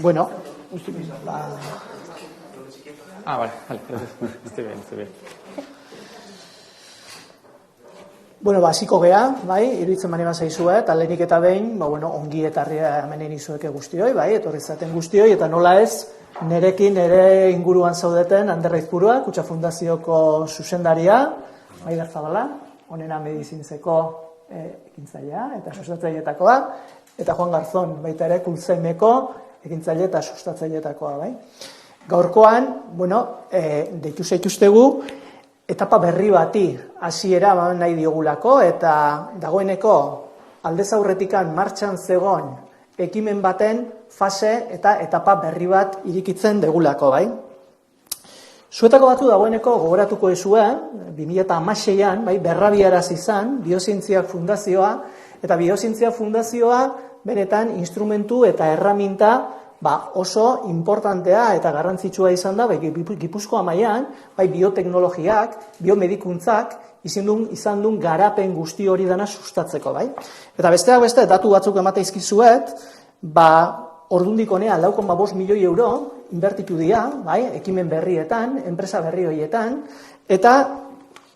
Bueno, vale, estoy bien. Bueno, hasiko gea, bai, iruditzen bani bazaizue, eta lehenik eta behin, ongi etarria hemen izueke guztioi, bai, etorri zaten guztioi, eta nola ez, nerekin ere inguruan zaudeten Ander Aizpurua, Kutxa Fundazioko zuzendaria, Maider Zabala, Onena Medizintzeko ekintzailea eta sustatzaileetakoa, eta Juan Garzón, baita ere Kultzaimeko ekintzaile eta sustatzaileetakoa, bai. Gaurkoan, deitu zaituztegu, etapa berri bati hasiera nahi diogulako, eta dagoeneko aldez aurretikan martxan zegoen ekimen baten fase eta etapa berri bat irikitzen degulako, bai. Zuetako batzu dagoeneko gogoratuko ezue, 2016an, bai, berrabiaraz izan, Biozientziak Fundazioa, eta Biozientziak Fundazioa benetan instrumentu eta erraminta oso importantea eta garrantzitsua izan da, Gipuzkoa mailan, bioteknologiak, biomedikuntzak, izan duen garapen guzti hori dana sustatzeko, bai. Eta besteak beste, datu batzuk emateizkizuet, ordundik honea 4,5 milioi euro inbertitu dira, bai, ekimen berrietan, enpresa berri horietan, eta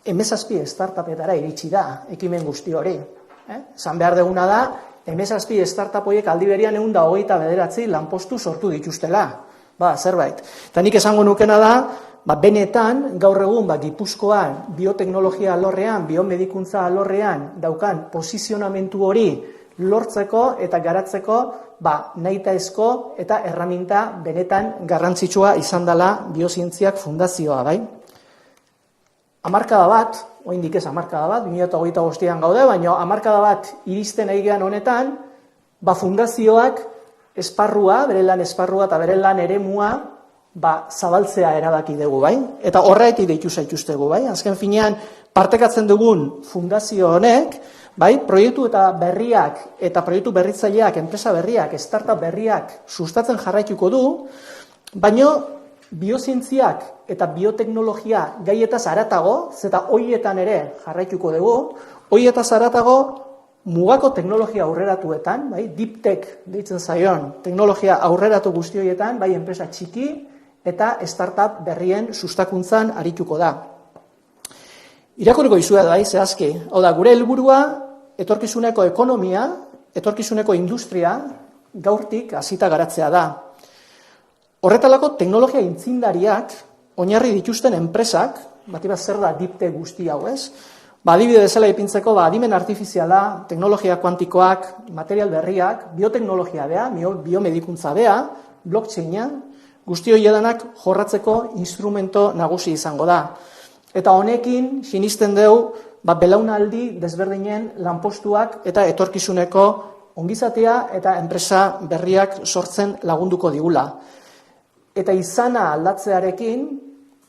17 startupetara iritsi da ekimen guzti hori. Esan behar deguna da, 17 startup horiek aldi berian 129 lanpostu sortu dituztela. Zerbait. Eta nik esango nukena da, benetan, gaur egun, Gipuzkoan, bioteknologia alorrean, biomedikuntza alorrean, daukan posizionamentu hori lortzeko eta garatzeko, nahitaezko eta erraminta benetan garrantzitsua izan dela Biozientziak Fundazioa, bai? Hamarkada bat, oraindik ez hamarkada bat, 2025an gaude, baina hamarkada bat iristen aigean honetan, fundazioak esparrua, bere lan esparrua eta bere lan eremua, zabaltzea erabaki dugu, bai? Eta horretik deitu zaituztegu, bai? Azken finean, partekatzen dugun fundazio honek, bai, proiektu eta berriak, eta proiektu berritzaileak, enpresa berriak, startup berriak sustatzen jarraituko du, baina biozientziak eta bioteknologia gaietaz haratago, zeta hoietan ere jarraituko dugu, hoietaz haratago mugako teknologia aurreratuetan, bai, deep tech deitzen zaion, teknologia aurreratu guzti horietan, bai, enpresa txiki eta startup berrien sustakuntzan arituko da. Irakurriko izuet, bai, zehazki. Hau da, gure helburua etorkizuneko ekonomia, etorkizuneko industria, gaurtik hasita garatzea da. Horretalako teknologia intzindariak, oinarri dituzten enpresak, bat zer da deep tech guzti hau, ez? Adibide bezala ipintzeko, adimen artifiziala, teknologia kuantikoak, material berriak, bioteknologia bea, biomedikuntza bea, blockchaina, guzti horiedanak jorratzeko instrumento nagusi izango da. Eta honekin, sinisten dugu, belaunaldi desberdinen lanpostuak eta etorkizuneko ongizatea eta enpresa berriak sortzen lagunduko digula. Eta izana aldatzearekin,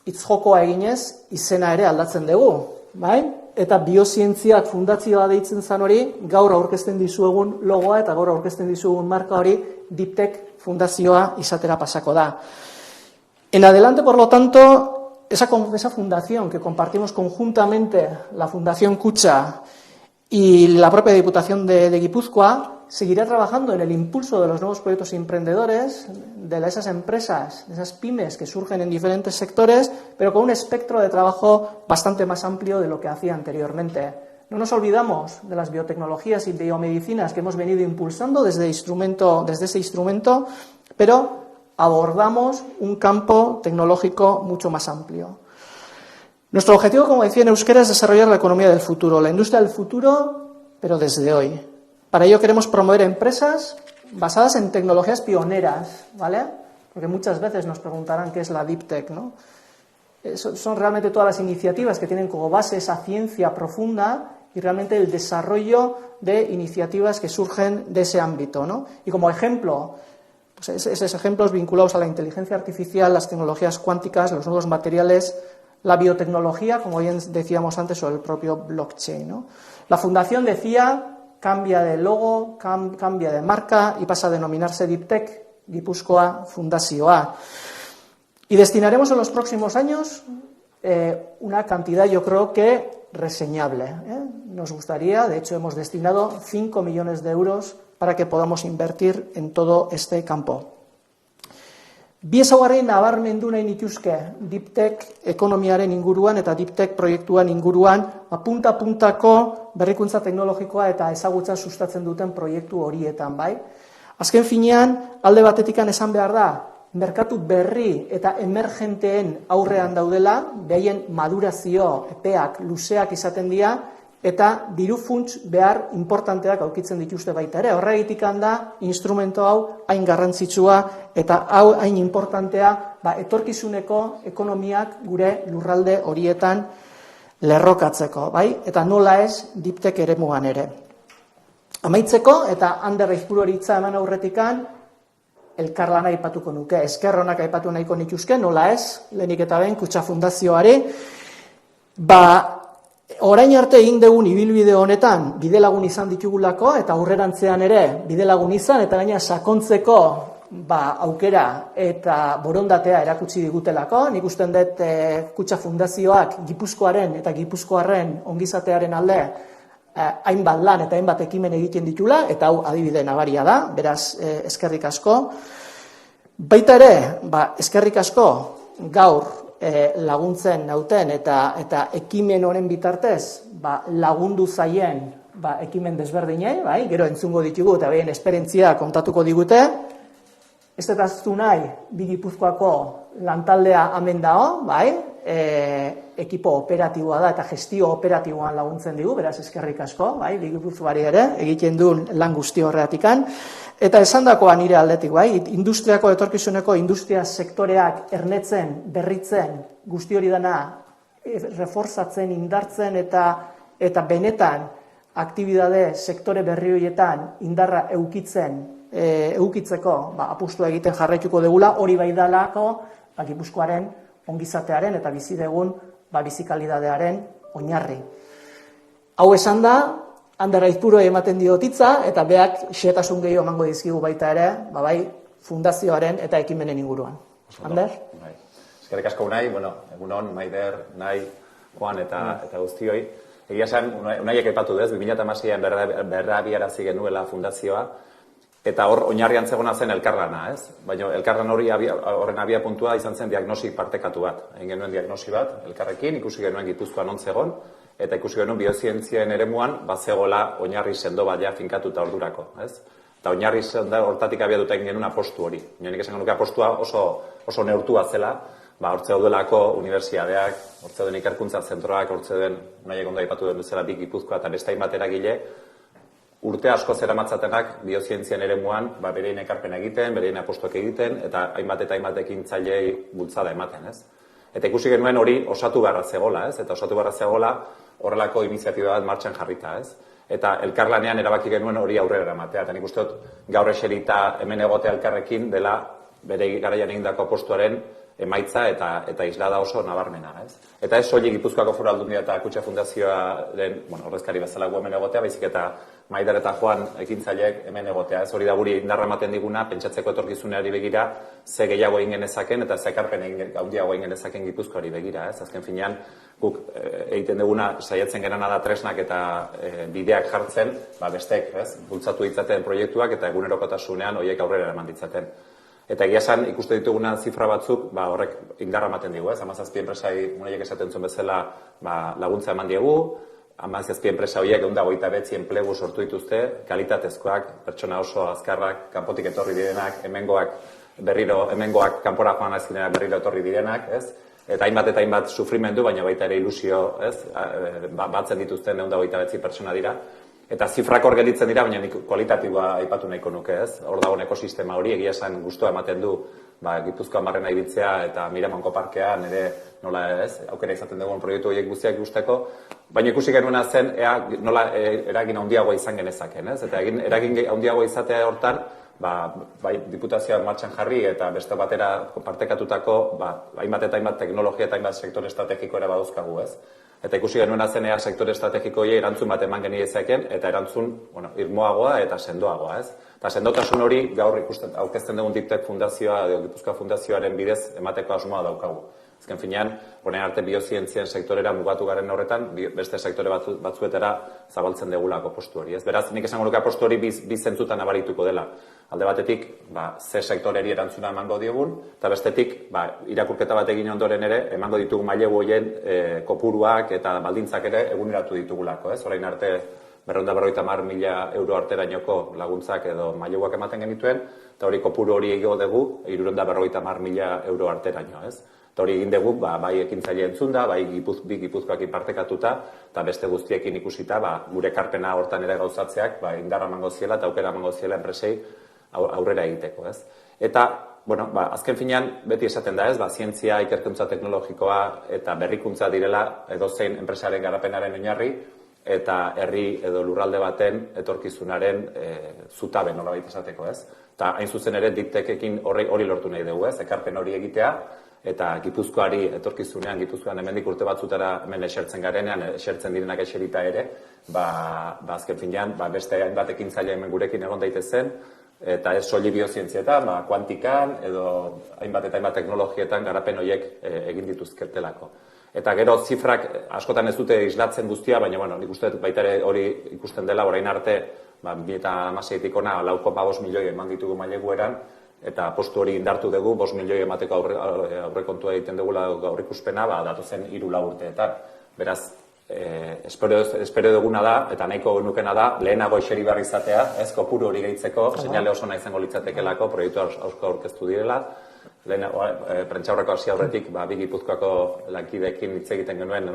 hitzjokoa eginez, izena ere aldatzen dugu, bai? Eta Biozientziak Fundazioa deitzen zan hori, gaur aurkezten dizuegun logoa eta gaur aurkezten dizuegun marka hori Deep Tech Fundazioa izatera pasako da. En adelante, por lo tanto, esa fundación que compartimos conjuntamente, la Fundación Kutxa y la propia Diputación de Guipúzcoa, seguirá trabajando en el impulso de los nuevos proyectos emprendedores, de esas empresas, de esas pymes que surgen en diferentes sectores, pero con un espectro de trabajo bastante más amplio de lo que hacía anteriormente. No nos olvidamos de las biotecnologías y biomedicinas que hemos venido impulsando desde ese instrumento, pero abordamos un campo tecnológico mucho más amplio. Nuestro objetivo, como decía en euskera, es desarrollar la economía del futuro, la industria del futuro, pero desde hoy. Para ello queremos promover empresas basadas en tecnologías pioneras, ¿vale? Porque muchas veces nos preguntarán qué es la Deep Tech, ¿no? Son realmente todas las iniciativas que tienen como base esa ciencia profunda y realmente el desarrollo de iniciativas que surgen de ese ámbito, ¿no? Y como ejemplo, pues esos ejemplos vinculados a la inteligencia artificial, las tecnologías cuánticas, los nuevos materiales, la biotecnología, como bien decíamos antes, o el propio blockchain, ¿no? La Fundación decía, cambia de logo, cambia de marca y pasa a denominarse Deep Tech Gipuzkoa Fundazioa. Y destinaremos en los próximos años una cantidad, yo creo que reseñable. Nos gustaría, de hecho hemos destinado 5 millones de euros para que podamos invertir en todo este campo. Bi ezaugarri nabarmendu nahi nituzke DeepTech ekonomiaren inguruan eta DeepTech proiektuan inguruan punta-puntako berrikuntza teknologikoa eta ezagutza sustatzen duten proiektu horietan, bai? Azken finean, alde batetikan esan behar da, merkatu berri eta emergenteen aurrean daudela, behaien madurazio epeak luzeak izaten dira, eta diru funts behar importanteak aurkitzen dituzte baita ere. Horregatik da, instrumento hau hain garrantzitsua eta hau hain importantea etorkizuneko ekonomiak gure lurralde horietan lerrokatzeko, bai? Eta nola ez DeepTech eremuan ere. Amaitzeko, eta Ander Aizpururi hitza eman aurretikan, elkarlana aipatuko nuke, eskerronak aipatu nahiko nituzke, nola ez, lehenik eta behin Kutxa Fundazioari, orain arte egin dugun ibilbide honetan bidelagun izan ditugulako eta aurrerantzean ere bidelagun izan eta gaina sakontzeko aukera eta borondatea erakutsi digutelako. Nik usten dut Kutxa Fundazioak Gipuzkoaren eta Gipuzkoarren ongizatearen alde hainbat lan eta hainbat ekimen egiten ditula eta hau adibide nabaria da, beraz eskerrik asko. Baita ere, eskerrik asko gaur laguntzen nauten eta ekimen honen bitartez lagundu zaien ekimen desberdinei, gero entzungo ditugu eta behien esperientzia kontatuko digute. Ez dut aztu nahi, Bi Gipuzkoako lantaldea hemen dao, ekipo operatiboa da eta gestio operatiboan laguntzen digu, beraz eskerrik asko, Bi Gipuzkoari ere, egiten duen lan guzti horreatikan. Eta esandakoa nire aldetik, industriako etorkizuneko industria sektoreak ernetzen, berritzen, guzti hori dana reforzatzen, indartzen eta benetan aktibidade sektore berri horietan indarra eukitzeko apustua egiten jarraituko degula, hori bai dalako Gipuzkoaren ongizatearen eta bizi dugun bizikalidadearen oinarri. Hau esan da, Ander Aizpurui ematen diotitza, eta beak xehetasun gehiago emango dizkigu baita ere, fundazioaren eta ekimenen inguruan. Ander? Eskerrik asko Unai, egunon, Maider, Nai, Juan eta guztioi. Egia esan, Unaiek aipatu dez, 2016an berrabiarazi genuela fundazioa, eta hor oinarrian zegona zen elkarlana, ez? Baina elkarlan horren abia puntua izan zen diagnosi partekatu bat. Egin genuen diagnosi bat, elkarrekin, ikusi genuen Gipuzkoan non zegon, eta ikusi genuen biozientzien eremuan zegoela oinarri sendo bat finkatuta ordurako, ez? Eta oinarri sendo hortatik abiatuta egin genuen apostu hori. Nik esan genuke apostua oso neurtua zela, hortze daudelako unibertsitateak, hortze den ikerkuntza zentroak, hortze den, nahiek ondo aipatu den bezala Bi Gipuzkoa eta beste hainbat eragile, urte asko zeramatzatenak biozientzien eremuan berein ekarpen egiten, berein apostuak egiten, eta hainbat ekintzailei bultzada ematen, ez? Eta ikusi genuen hori osatu beharra zegoela, ez? Eta osatu beharra zegoela horrelako iniziatiba bat martxan jarrita, ez? Eta elkarlanean erabaki genuen hori aurrera eramatea. Eta nik uste dut gaur eserita hemen egotea elkarrekin dela bere garaian egindako apostuaren emaitza eta islada oso nabarmena, ez? Eta ez soilik Gipuzkoako Foru Aldundia eta Kutxa Fundazioaren, ordezkari bezala gu hemen egotea, baizik eta Maider eta Juan ekintzaileek hemen egotea, ez? Hori da guri indarra ematen diguna, pentsatzeko etorkizuneari begira, ze gehiago egin genezaken eta ze ekarpen handiago egin genezaken Gipuzkoari begira, ez? Azken finean, guk egiten duguna saiatzen gerana da tresnak eta bideak jartzen, besteek, ez? Bultzatu ditzaten proiektuak eta egunerokotasunean horiek aurrera eman ditzaten. Eta egia esan, ikuste dituguna zifra batzuk, horrek indarra ematen digu, ez? 17 enpresai, Unaiek esaten zuen bezala, laguntza eman diegu, 17 enpresa horiek 129 enplegu sortu dituzte, kalitatezkoak, pertsona oso azkarrak, kanpotik etorri direnak, hemengoak kanpora joan azkenean berriro etorri direnak, ez? Eta hainbat sufrimendu, baina baita ere ilusio, ez? Batzen dituzten 129 pertsona dira. Eta zifrak hor gelditzen dira, baina kualitatiboa aipatu nahiko nuke, ez? Hor dagoen ekosistema hori, egia esan gustua ematen du, Gipuzkoan barrena ibiltzea eta Miramongo parkean ere nola ez, aukera izaten dugun proiektu horiek guztiak ikusteko, baina ikusi genuena zen nola eragin handiagoa izan genezaken, ez? Eta eragin handiagoa izatea hortan, diputazioa martxan jarri eta beste batera partekatutako, hainbat eta hainbat teknologia eta hainbat sektore estrategiko ere badauzkagu, ez? Eta ikusi genuena zen sektore estrategiko horiei erantzun bat eman geniezaken eta erantzun irmoagoa eta sendoagoa, ez? Eta sendotasun hori gaur aurkezten dugun DeepTech Fundazioa edo Gipuzkoa Fundazioaren bidez emateko asmoa daukagu. Azken finean, orain arte biozientzien sektorera mugatu garen horretan, beste sektore batzuetara zabaltzen degulako postu hori. Beraz, nik esango nuke postu hori bi zentzutan nabarituko dela. Alde batetik, ze sektoreri erantzuna emango diogun, eta bestetik, irakurketa bat egin ondoren ere, emango ditugu mailegu horien kopuruak eta baldintzak ere eguneratu ditugulako. Orain arte, 250.000 euro arterainoko laguntzak edo maileguak ematen genituen, eta hori kopuru hori egingo dugu, 350.000 euro arteraino. Eta hori egin dugu, bai ekintzaile entzunda, bai bi Gipuzkoakin partekatuta, eta beste guztiekin ikusita, gure ekarpena hortan ere gauzatzeak, indarra emango ziela eta aukera emango ziela enpresei aurrera egiteko. Eta, azken finean, beti esaten da, zientzia, ikerkuntza teknologikoa eta berrikuntza direla edozein enpresaren garapenaren oinarri, eta herri edo lurralde baten etorkizunaren zutabe nolabait esateko. Eta hain zuzen ere, diptekekin hori lortu nahi dugu, ekarpen hori egitea, eta Gipuzkoari etorkizunean, Gipuzkoan hemendik urte batzutara hemen esertzen garenean, esertzen direnak eserita ere, azken finean, beste hainbat ekintzaile hemen gurekin egon daitezen, eta ez soli biozientzietan, kuantikan, edo hainbat eta hainbat teknologietan garapen horiek egin dituzketelako. Eta gero zifrak askotan ez dute islatzen guztia, baina nik uste baita ere hori ikusten dela, orain arte, 2016-tik ona 4,5 milioi eman ditugu mailegueran, eta postu hori indartu dugu, 5 milioi emateko aurrekontua egiten dugula aurreikuspena, datozen 3-4 urteetan. Beraz, espero duguna da, eta nahiko nukena da, lehenago eseri behar izatea, kopuru hori gehitzeko, seinale oso nahi izango litzatekelako, proiektu aurkeztu direla, prentsaurreko hasi aurretik, bi Gipuzkoako lankideekin hitz egiten genuen,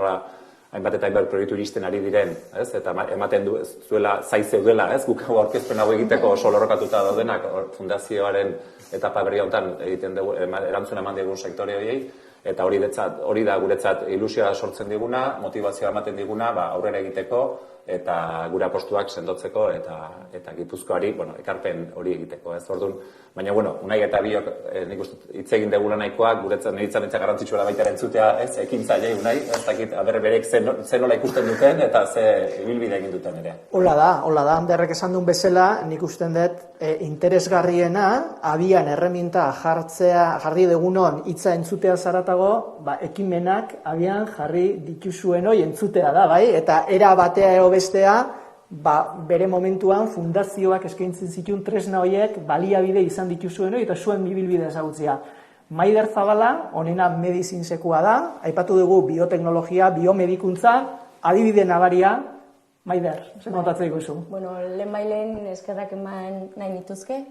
hainbat eta hainbat proiektu iristen ari diren, eta ematen zuela zai zeudela, guk aurkezpen hau egiteko oso lorrokatuta daudenak fundazioaren etapa berri honetan erantzuna eman digun sektore horiei, eta hori da guretzat ilusioa sortzen diguna, motivazioa ematen diguna aurrera egiteko, eta gure apostuak sendotzeko, eta Gipuzkoari ekarpen hori egiteko. Orduan, baina, Unai eta biok nik uste hitz egin degula nahikoak, guretzat niretzat garrantzitsua baita entzutea, ekintzailei Unai, ez dakit, berek ze nola ikusten duten, eta ze ibilbide egin duten ere. Hola da, Anderrek esan duen bezala, nik usten dut interesgarriena, abian erreminta jarri degunon hitza entzutea zaratago, ekimenak abian jarri dituzuen hori entzutea da, bai? Eta era batea ero bestea, bere momentuan fundazioak eskaintzen zituen tresna horiek baliabide izan dituzuen hori eta zuen bibilbide ezagutzea. Maider Zabala, honena medizinsekoa da, aipatu dugu bioteknologia, biomedikuntza, adibide nabaria. Maider, zer kontatzen diguzu? Lehen eskerrak eman nahi nituzke,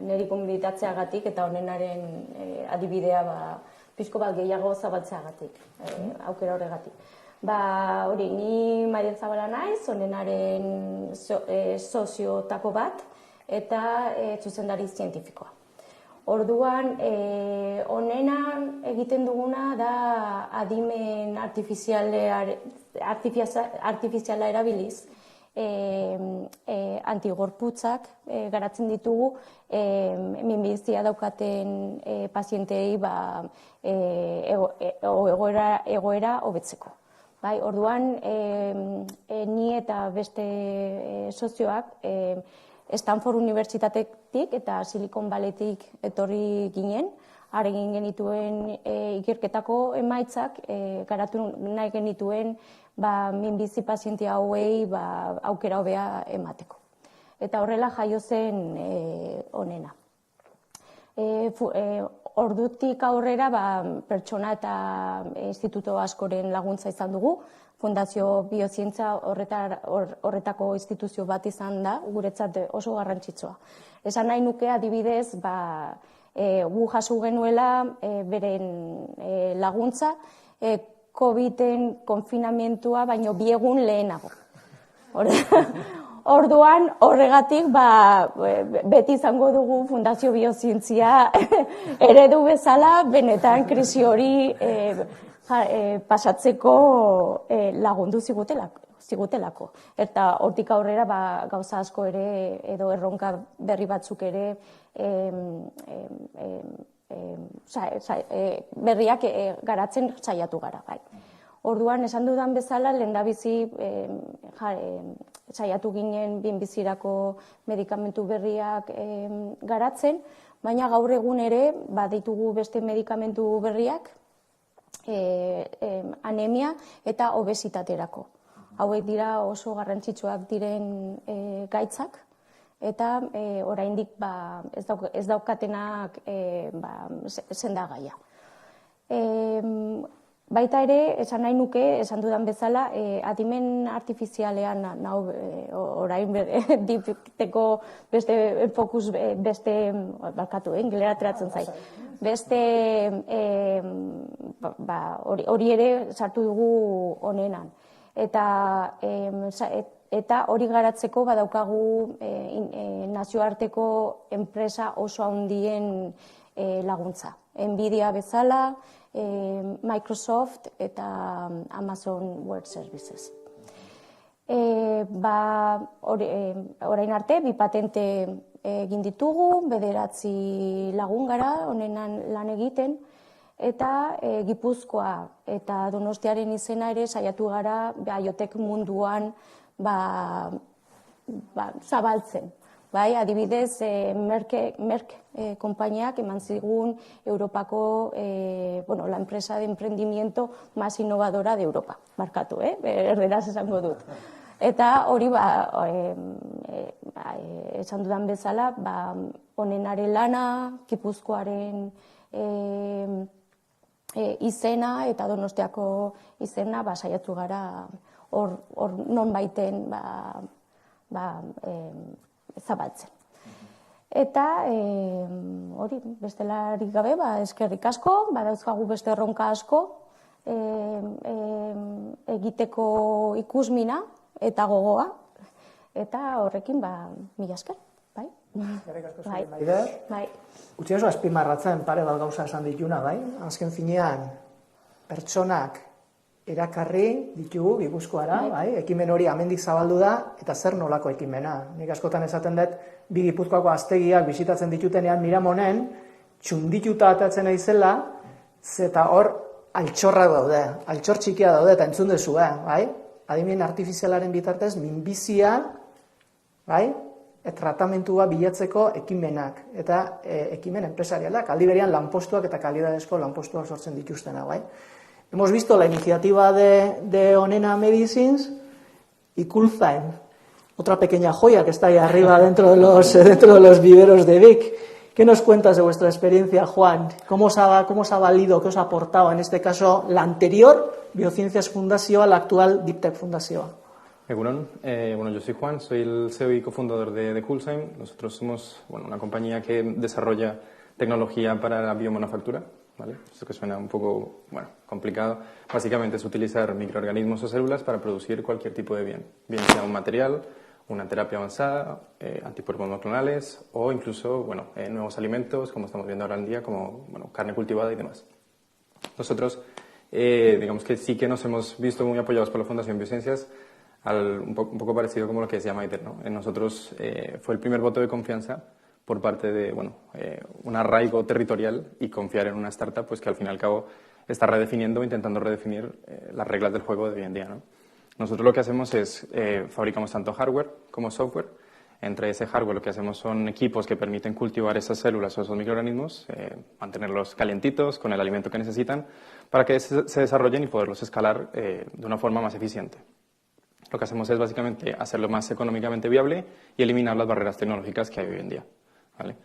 niri komunitatzeagatik eta honenaren adibidea pixko bat gehiago zabaltzeagatik, aukera horregatik. Hori, ni Maider Zabala naiz, honenaren soziotako bat eta zuzendari zientifikoa. Orduan, honena egiten duguna da adimen artifiziala erabiliz, antigorputzak garatzen ditugu minbizia daukaten pazientei egoera hobetzeko. Orduan, ni eta beste sozioak Stanford Unibertsitatetik eta Silicon Valleytik etorri ginen, egin genituen ikerketako emaitzak, garatu nahi genituen minbizi paziente hauei aukera hobea emateko. Eta horrela jaio zen honena. Ordutik aurrera pertsona eta instituto askoren laguntza izan dugu, Fundazio Biozientzia horretako instituzio bat izan da, guretzat oso garrantzitsua. Esan nahi nuke adibidez, gu jaso genuela beren laguntza, COVID-en konfinamentua baino biegun lehenago. Orduan, horregatik, beti izango dugu Fundazio Biozientzia eredu bezala, benetan krisi hori pasatzeko lagundu zigutelako. Eta hortik aurrera gauza asko ere, edo erronka berri batzuk ere, berriak garatzen saiatu gara. Orduan, esan dudan bezala, lehendabizi saiatu ginen minbizirako medikamentu berriak garatzen, baina gaur egun ere baditugu beste medikamentu berriak, anemia eta obesitaterako. Hauek dira oso garrantzitsuak diren gaitzak, eta oraindik ez daukatenak sendagaia. Baita ere, esan nahi nuke, esan dudan bezala, adimen artifizialean, orain dipteko beste fokus, ingilera ateratzen zait, beste hori ere sartu dugu honenan. Eta hori garatzeko badaukagu nazioarteko enpresa oso handien laguntza. Nvidia bezala, Microsoft eta Amazon Web Services. Orain arte, 2 patente egin ditugu, 9 lagun gara honenan lan egiten, eta Gipuzkoa eta Donostiaren izena ere saiatu gara IoTech munduan zabaltzen. Adibidez, Merck konpainiak eman zigun Europako la empresa de emprendimiento más innovadora de Europa, markatu, erderaz esango dut. Eta hori esan dudan bezala, honenaren lana, Gipuzkoaren izena eta Donostiako izena saiatu gara hor non baiten zabaltzen. Eta hori, bestelarik gabe, eskerrik asko, badauzkagu beste erronka asko egiteko ikusmina eta gogoa, eta horrekin mila esker, bai? Eskerrik asko zuen, Maider. Utsi oso azpimarratzen pare bat gauza esan dituna, bai? Azken finean, pertsonak erakarri ditugu Gipuzkoara, bai? Ekimen hori hemendik zabaldu da, eta zer nolako ekimena. Nik askotan esaten dut, 2 Gipuzkoako aztegiak bisitatzen ditutenean Miramonen, txundituta atatzen naizela, zeta hor altxorra daude, altxor txikia daude, eta entzun duzu, bai? Adimen artifizialaren bitartez, minbizia, bai? Tratamentua bilatzeko ekimenak, eta ekimen enpresarialak, aldi berean lanpostuak eta kalidadezko lanpostuak sortzen dituztena, bai? Hemos visto la iniciativa de Onena Medicines y Coolzyme, otra pequeña joya que está ahí arriba dentro de los viveros de Vic. ¿Qué nos cuentas de vuestra experiencia, Juan? ¿Cómo os ha valido, qué os ha aportado, en este caso, la anterior Biociencias Fundazioa, la actual DeepTech Fundazioa? Bueno, yo soy Juan, soy el CEO y cofundador de Coolzyme. Nosotros somos una compañía que desarrolla tecnología para la biomanufactura, ¿vale? Esto que suena un poco complicado. Básicamente es utilizar microorganismos o células para producir cualquier tipo de bien sea un material, una terapia avanzada, anticuerpos monoclonales o incluso nuevos alimentos, como estamos viendo ahora en día, como carne cultivada y demás. Nosotros, digamos que sí que nos hemos visto muy apoyados por la Fundación Biociencias, un poco parecido como lo que decía Maider, ¿no? En nosotros fue el primer voto de confianza por parte de un arraigo territorial y confiar en una startup pues que al fin y al cabo está intentando redefinir las reglas del juego de hoy en día, ¿no? Nosotros lo que hacemos es fabricamos tanto hardware como software. Entre ese hardware lo que hacemos son equipos que permiten cultivar esas células o esos microorganismos, mantenerlos calientitos con el alimento que necesitan para que se desarrollen y poderlos escalar de una forma más eficiente. Lo que hacemos es básicamente hacerlo más económicamente viable y eliminar las barreras tecnológicas que hay hoy en día, ¿vale?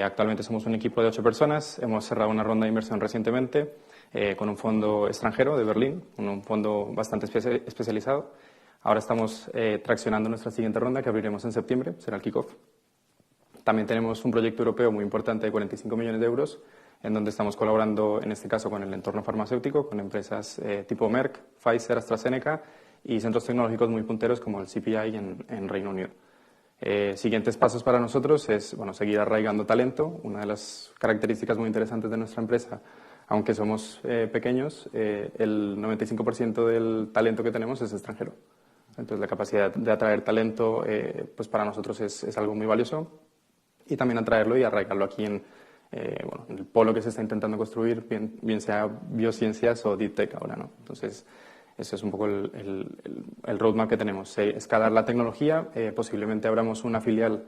Actualmente somos un equipo de 8 personas, hemos cerrado una ronda de inversión recientemente con un fondo extranjero de Berlín, un fondo bastante especializado. Ahora estamos traccionando nuestra siguiente ronda que abriremos en septiembre, será el kickoff. También tenemos un proyecto europeo muy importante de 45 millones de euros en donde estamos colaborando, en este caso, con el entorno farmacéutico, con empresas tipo Merck, Pfizer, AstraZeneca y centros tecnológicos muy punteros como el CPI en Reino Unido. Siguientes pasos para nosotros es seguir arraigando talento. Una de las características muy interesantes de nuestra empresa, aunque somos pequeños, el 95% del talento que tenemos es extranjero. Entonces la capacidad de atraer talento pues para nosotros es algo muy valioso, y también atraerlo y arraigarlo aquí en el polo que se está intentando construir, bien sea biociencias o deep tech ahora, ¿no? Entonces ese es un poco el roadmap que tenemos, escalar la tecnología, posiblemente abramos una filial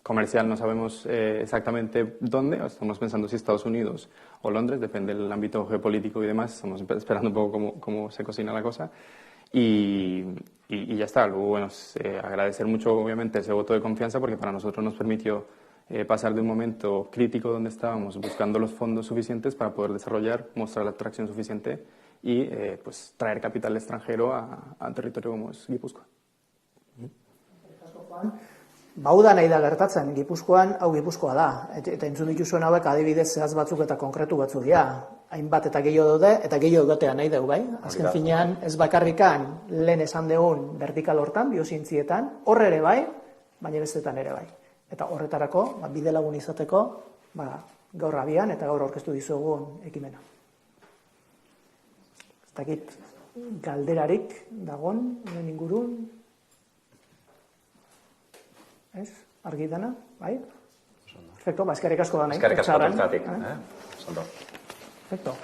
comercial no sabemos exactamente dónde, estamos pensando si Estados Unidos o Londres, depende del ámbito geopolítico y demás, estamos esperando un poco cómo se cocina la cosa. Y ya está. Luego, bueno, agradecer mucho, obviamente, ese voto de confianza porque para nosotros nos permitió pasar de un momento crítico donde estábamos buscando los fondos suficientes para poder desarrollar, mostrar la atracción suficiente y pues traer capital extranjero a territorio como es Gipuzkoa. Bauda nahi da gertatzen, Gipuzkoan, hau Gipuzkoa da. Eta entzun dituzuen hauek adibidez zehaz batzuk eta konkretu batzuk dira. Hainbat eta gehiago daude, eta gehiago egotea nahi dugu, bai? Azken finean, ez bakarrikan lehen esan degun vertikal hortan, biozientzietan, hor ere bai, baina bestetan ere bai. Eta horretarako, bide lagun izateko, gaur abian eta gaur aurkeztu dizugun ekimena. Ez dakit, galderarik dagon, hemen ingurun, ez? Argi dena, bai? Perfecto, eskerrik asko da nahi. Eskerrik asko, Perfecto.